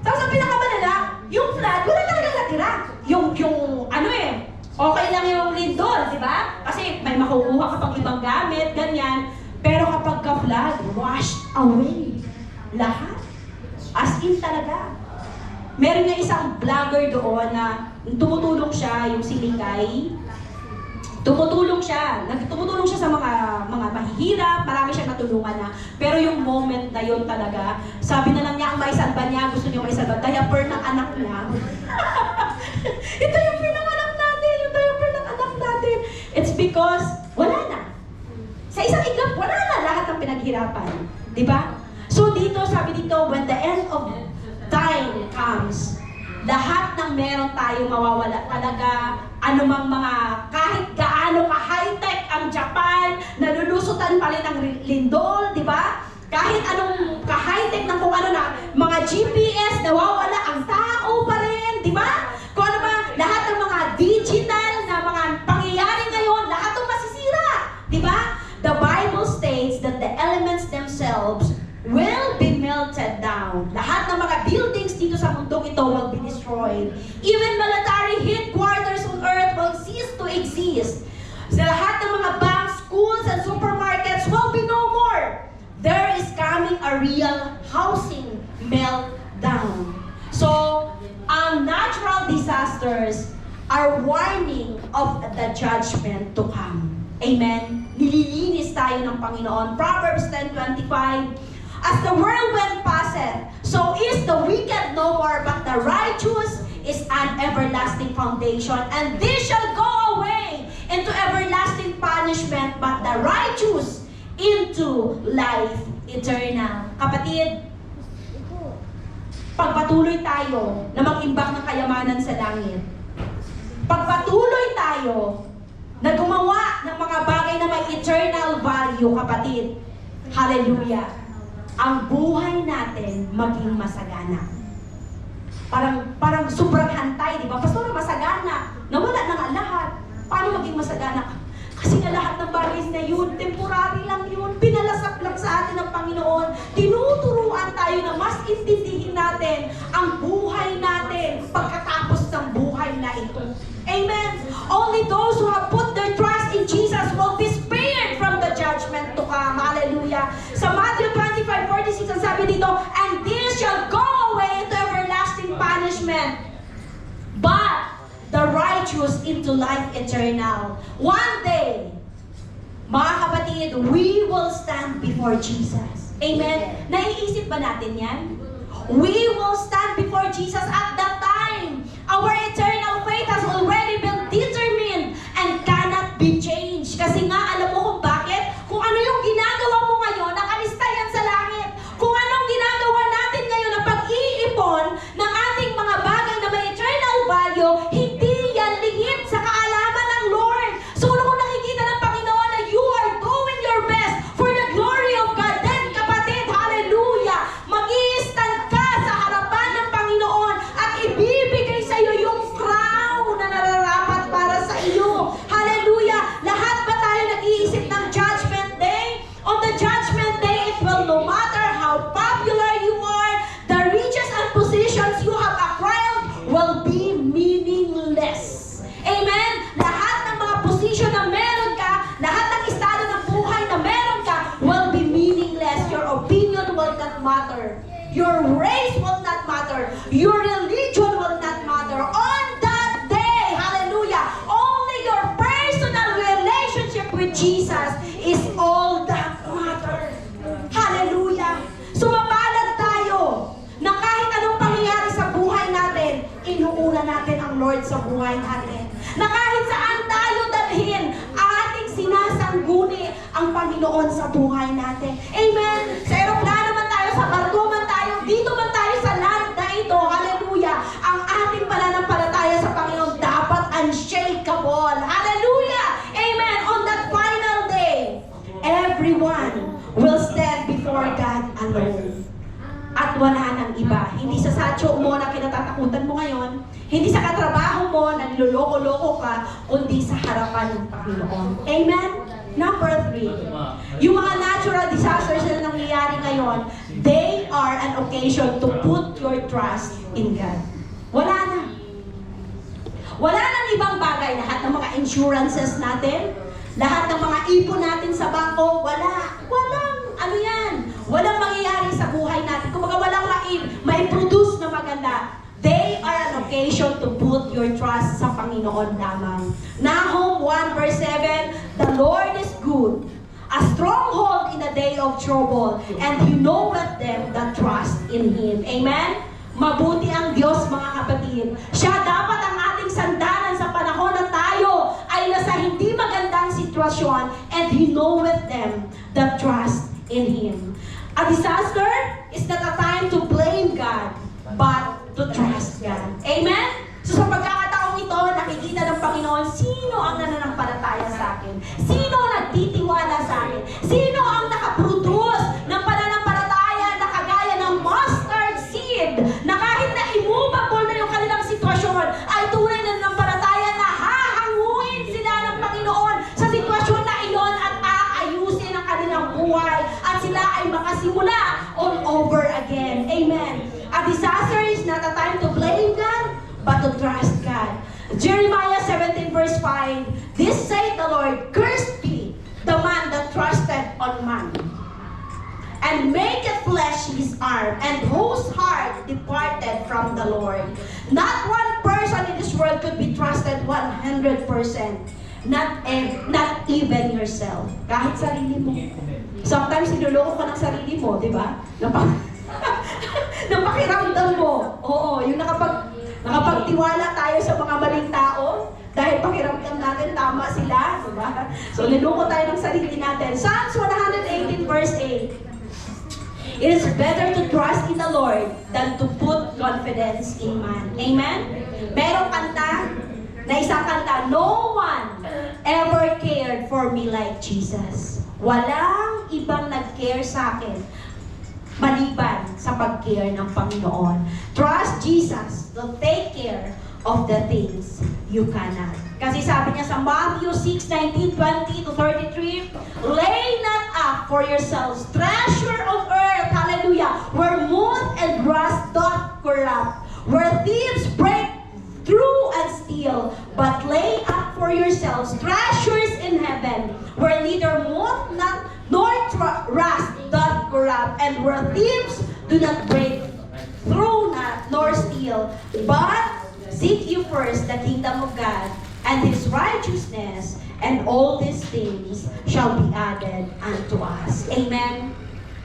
Tapos ang pinakamalala, yung flood, wala talagang natira. Okay lang yung lindol, di ba? Kasi may makukuha ka pang ibang gamit, ganyan. Pero kapag ka-flood, washed away. Lahat. As in talaga. Meron nga isang vlogger doon na tumutulong siya, yung si Likay. Tumutulong siya sa mga mahihirap, marami siyang natulungan na. Pero yung moment na yun talaga, sabi na lang niya ang maisalba niya, gusto niya maisalba, diaper ng anak niya. Ito yung pinanganak natin, yung diaper ng anak natin. It's because, wala na. Sa isang iglap, wala na lahat ng pinaghirapan. Di ba? So dito, sabi dito, when the end of time comes, lahat ng meron tayo mawawala talaga. Anumang mga, kahit gaano ka-high-tech ang Japan, nalulusutan pa rin ng lindol, di ba? Kahit anong ka-high-tech ng kung ano na, mga GPS, nawawala ang tao pa rin, di ba? Kung ano ba, lahat ng mga digital na mga pangyayari ngayon, lahat ng masisira, di ba? The Bible states that the elements themselves will be melted down. Lahat ng mga buildings dito sa mundong ito will be destroyed. Even military headquarters on earth will cease to exist. Sa lahat ng mga banks, schools, and supermarkets will be no more. There is coming a real housing meltdown. So, ang natural disasters are warning of the judgment to come. Amen? Nililinis tayo ng Panginoon. Proverbs 10:25, as the whirlwind passeth, so is the wicked no more, but the righteous is an everlasting foundation. And this shall go away into everlasting punishment, but the righteous into life eternal. Kapatid, pagpatuloy tayo na mag-imbak ng kayamanan sa langit. Pagpatuloy tayo na gumawa ng mga bagay na may eternal value, kapatid. Hallelujah. Ang buhay natin maging masagana. Parang sobrang hantay, di ba? Pastor, masagana. Nawala na nga lahat. Paano maging masagana? Kasi na lahat ng bagay na yun, temporary lang yun. Pinalasap lang sa atin ng Panginoon. Tinuturuan tayo na mas intindihin natin ang buhay natin pagkatapos ng buhay na ito. those who have put their trust in Jesus will be spared from the judgment to come. Hallelujah. Sa Matthew 25:46, ang sabi dito, and this shall go away into everlasting punishment, but the righteous into life eternal. One day, mga kapatid, we will stand before Jesus. Amen? Naiisip ba natin yan? We will stand before Jesus at that time. Our eternal fate has already been determined and cannot be changed. Kasi nga, alam mo kung bakit? Kung ano yung ginagawa mo ngayon, nakalista yan sa langit. Kung anong ginagawa natin ngayon na pag-iipon ng ating mga bagay na may eternal value, hindi yan lingid sa kaalaman ng Lord. So, kung nakikita ng Panginoon na you are doing your best for the glory of God, then kapatid, hallelujah, mag-i-stand ka sa harapan ng Panginoon at ibibigay sa iyo yung crown na nararapat para sa iyo. Hallelujah! Lahat ba tayo nag-iisip ng Judgment Day? On the Judgment Day, it will no matter how popular you are, the riches and positions you have acquired will be meaningless. Amen? Lahat ng mga position na meron ka, lahat ng estado ng buhay na meron ka, will be meaningless. Your opinion will not matter. Your race will not matter. Your religion will not matter. On that day, hallelujah, only your personal relationship with Jesus is all that matters. Hallelujah. Sumapalad tayo na kahit anong pangyayari sa buhay natin, inuuna natin ang Lord sa buhay natin. Na kahit saan tayo dalhin, ating sinasangguni ang Panginoon sa buhay natin. Amen. Sa aeroplano man tayo, sa barko man tayo, dito man tayo sa land na ito, hallelujah, ang ating pananampalataya sa Panginoon dapat unshakable. Hallelujah. Amen. On that final day, everyone will stand before God alone. At wala nang iba. Hindi sa satyo mo na kinatatakutan mo ngayon, hindi sa katrabaho mo na niloloko-loko ka, kundi sa harapan ng Panginoon. Amen? Number 3, yung mga natural disasters na nangyayari ngayon, they are an occasion to put your trust in God. Wala na. Wala nang ibang bagay. Lahat ng mga insurances natin, lahat ng mga ipon natin sa bangko, walang, ano yan, walang mangyayari sa buhay natin. Kung walang mai-produce na maganda, they are an occasion to put your trust sa Panginoon lamang. Nahum 1 verse 7, the Lord is good, a stronghold in the day of trouble, and He knoweth them that trust in Him. Amen? Mabuti ang Diyos, mga kapatid. Siya dapat ang ating sandalan sa panahon na tayo ay nasa hindi magandang sitwasyon, and He knoweth them that trust in Him. A disaster is not a time to blame God, but to trust God. Amen? So sa pagkakataong ito, nakikita ng Panginoon, sino ang nananampalataya sa akin? Sino ang nagtitiwala sa akin? Sino ang nakaproduce ng pananampalataya na kagaya ng mustard seed, na kahit na immovable na yung kanilang sitwasyon, ay tunay na nanampalataya na hahanguin sila ng Panginoon sa sitwasyon na iyon at aayusin ang kanilang buhay at sila ay makasimula all over again. Amen. A disaster is not a time to blame God, but to trust God. Jeremiah 17 verse 5, this saith the Lord, cursed be the man that trusted on man, and maketh flesh his arm, and whose heart departed from the Lord. Not one person in this world could be trusted 100%. Not even yourself. Kahit sarili mo. Sometimes niloloko ka ng sarili mo, di ba? Napakiramdam mo. Oo, yung nakapagtiwala tayo sa mga maling tao dahil pakiramdam natin tama sila, di ba? So niloko tayo ng sarili natin. Psalms 118 verse 8. It is better to trust in the Lord than to put confidence in man. Amen? Merong kanta, na isang kanta, no one ever cared for me like Jesus. Walang ibang nag-care sa akin maliban sa pag-care ng Panginoon. Trust Jesus to take care of the things you cannot. Kasi sabi niya sa Matthew 6:19-20-33, lay not up for yourselves treasure on earth, hallelujah, where moth and rust doth corrupt, where thieves break through and steal, but lay up for for yourselves treasures in heaven, where neither moth nor rust doth corrupt, and where thieves do not break through nor steal. But seek you first the kingdom of God and His righteousness, and all these things shall be added unto us. Amen.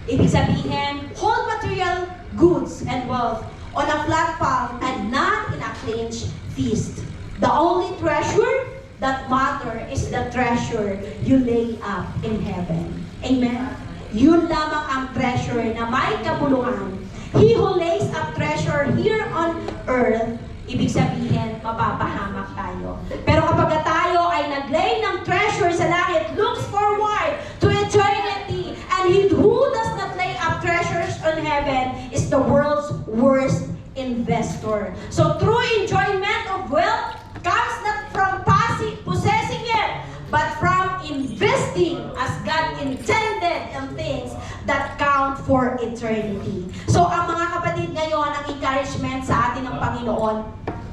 Ibig sabihin, hold material goods and wealth on a flat palm and not in a clenched fist. The only treasure that matter is the treasure you lay up in heaven. Amen. Yun lamang ang treasure na may kabuluhan. He who lays up treasure here on earth, ibig sabihin, mapapahamak tayo. Pero kapag tayo ay naglay ng treasure sa langit, looks forward to eternity. And he who does not lay up treasures on heaven is the world's worst investor. So true enjoyment of wealth comes not from possessing it, but from investing as God intended in things that count for eternity. So ang mga kapatid ngayon, ang encouragement sa atin ng Panginoon,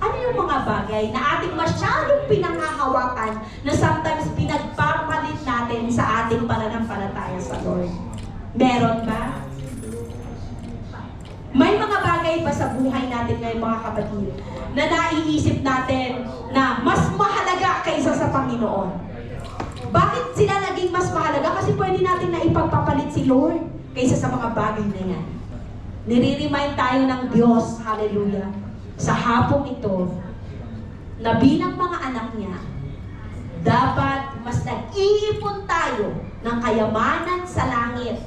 ano yung mga bagay na ating masyadong pinanghahawakan na sometimes pinagpapalit natin sa ating pananampalataya sa Lord? Meron ba? May mga bagay ba sa buhay natin ngayon, mga kapatid, na naiisip natin na mas mahalaga kaysa sa Panginoon? Bakit sila naging mas mahalaga? Kasi pwede natin na ipagpapalit si Lord kaysa sa mga bagay na yan. Nire-remind tayo ng Diyos, hallelujah, sa hapong ito, na bilang mga anak niya, dapat mas nag-iipon tayo ng kayamanan sa langit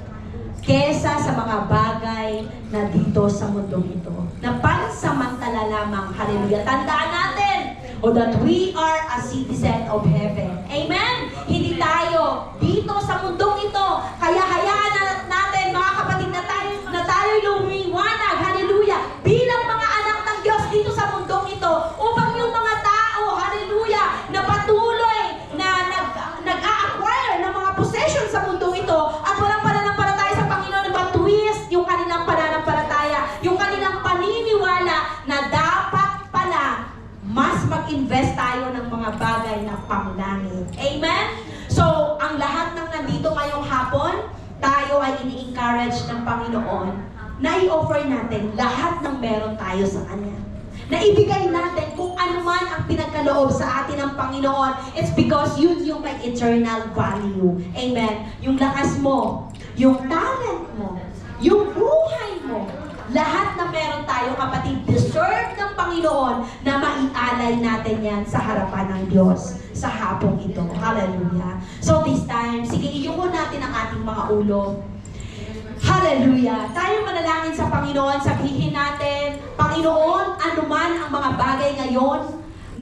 kesa sa mga bagay na dito sa mundong ito. Na pansamantala lamang, hallelujah. Tandaan natin, that we are a citizen of heaven. Amen? Hindi tayo dito sa mundong ito. Kaya hayaan natin, mga kapatid, na tayo lumiwanag, hallelujah, bilang mga anak ng Diyos dito sa mundong ito, upang yung mga tao, hallelujah, na patuloy na nag-a-acquire ng mga possession sa mundong ito at walang pananampalataya sa Panginoon, na twist yung kanilang pananampalataya, yung kanilang paniniwala na dapat pala mas mag-invest tayo ng mga bagay na panglangit. Amen? So, ang lahat ng nandito ngayong hapon, tayo ay ini-encourage ng Panginoon na i-offer natin lahat ng meron tayo sa Kanya. Na ibigay natin kung ano man ang pinagkaloob sa atin ng Panginoon. It's because yun yung may eternal value. Amen? Yung lakas mo, yung talent mo, yung buhay mo, lahat na meron tayo, kapatid, deserve ng Panginoon na maialay natin yan sa harapan ng Diyos sa hapong ito. Hallelujah. So this time, sige, iyuko natin ang ating mga ulo. Hallelujah. Tayo manalangin sa Panginoon, sabihin natin, Panginoon, anuman ang mga bagay ngayon